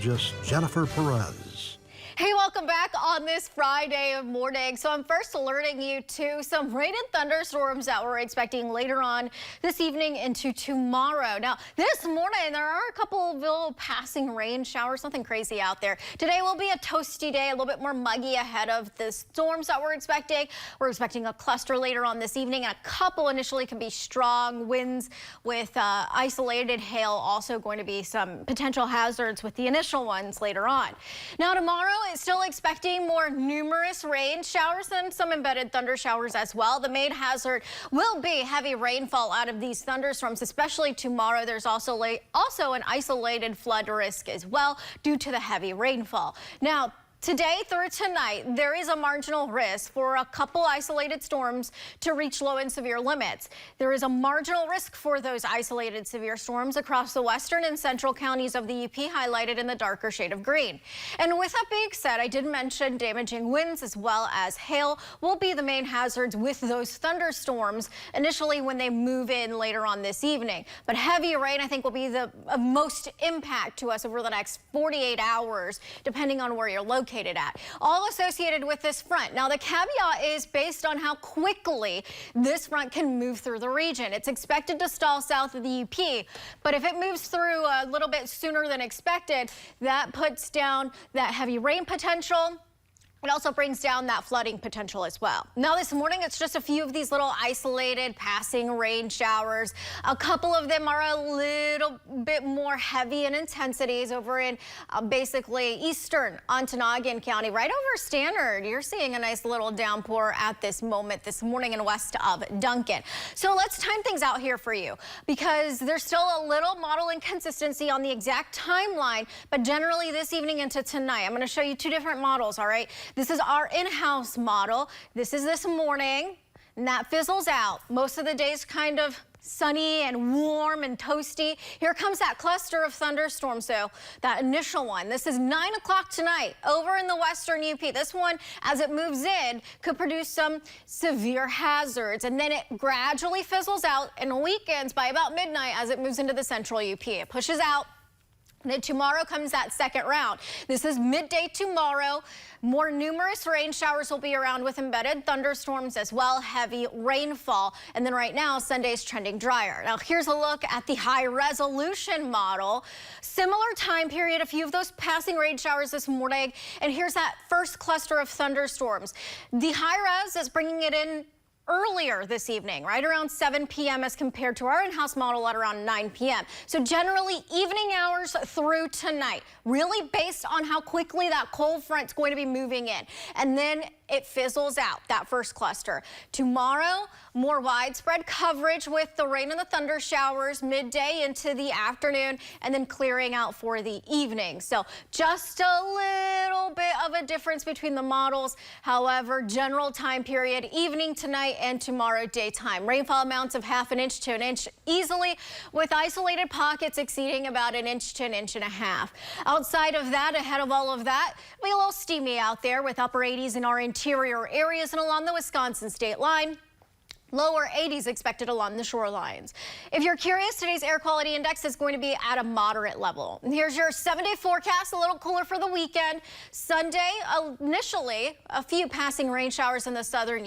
Just Jennifer Perez. Hey, welcome back on this Friday morning. So I'm first alerting you to some rain and thunderstorms that we're expecting later on this evening into tomorrow. Now, this morning, there are a couple of little passing rain showers, nothing crazy out there. Today will be a toasty day, a little bit more muggy ahead of the storms that we're expecting. We're expecting a cluster later on this evening, and a couple initially can be strong winds with isolated hail. Also going to be some potential hazards with the initial ones later on. Now, tomorrow, it's still expecting more numerous rain showers and some embedded thunder showers as well. The main hazard will be heavy rainfall out of these thunderstorms, especially tomorrow. There's also an isolated flood risk as well due to the heavy rainfall. Now, today through tonight, there is a marginal risk for a couple isolated storms to reach low and severe limits. There is a marginal risk for those isolated severe storms across the western and central counties of the UP, highlighted in the darker shade of green. And with that being said, I did mention damaging winds as well as hail will be the main hazards with those thunderstorms initially when they move in later on this evening. But heavy rain, I think, will be the most impact to us over the next 48 hours, depending on where you're located at, all associated with this front. Now, the caveat is based on how quickly this front can move through the region. It's expected to stall south of the UP, but if it moves through a little bit sooner than expected, that puts down that heavy rain potential. It also brings down that flooding potential as well. Now, this morning, it's just a few of these little isolated passing rain showers. A couple of them are a little bit more heavy in intensities over in basically eastern Ontonagon County, right over Stannard. You're seeing a nice little downpour at this moment this morning and west of Duncan. So let's time things out here for you, because there's still a little model inconsistency on the exact timeline, but generally this evening into tonight, I'm going to show you two different models, all right? This is our in-house model. This is this morning, and that fizzles out. Most of the day's kind of sunny and warm and toasty. Here comes that cluster of thunderstorms, though, that initial one. This is 9 o'clock tonight over in the western UP. This one, as it moves in, could produce some severe hazards, and then it gradually fizzles out and weakens by about midnight as it moves into the central UP. It pushes out. Then tomorrow comes that second round. This is midday tomorrow. More numerous rain showers will be around with embedded thunderstorms as well, heavy rainfall. And then right now, Sunday's trending drier. Now, here's a look at the high resolution model. Similar time period, a few of those passing rain showers this morning. And here's that first cluster of thunderstorms. The high res is bringing it in earlier this evening, right around 7 p.m. as compared to our in-house model at around 9 p.m. So generally evening hours through tonight, really based on how quickly that cold front's going to be moving in. And then it fizzles out, that first cluster. Tomorrow, more widespread coverage with the rain and the thunder showers midday into the afternoon, and then clearing out for the evening. So just a little bit of a difference between the models. However, general time period, evening tonight and tomorrow daytime. Rainfall amounts of ½ inch to an inch easily, with isolated pockets exceeding about 1 inch to 1.5 inches. Outside of that, ahead of all of that, it'll be a little steamy out there with upper 80s in our interior areas and along the Wisconsin state line. Lower 80s expected along the shorelines. If you're curious, today's air quality index is going to be at a moderate level. And here's your 7-day forecast, a little cooler for the weekend. Sunday, initially, a few passing rain showers in the southern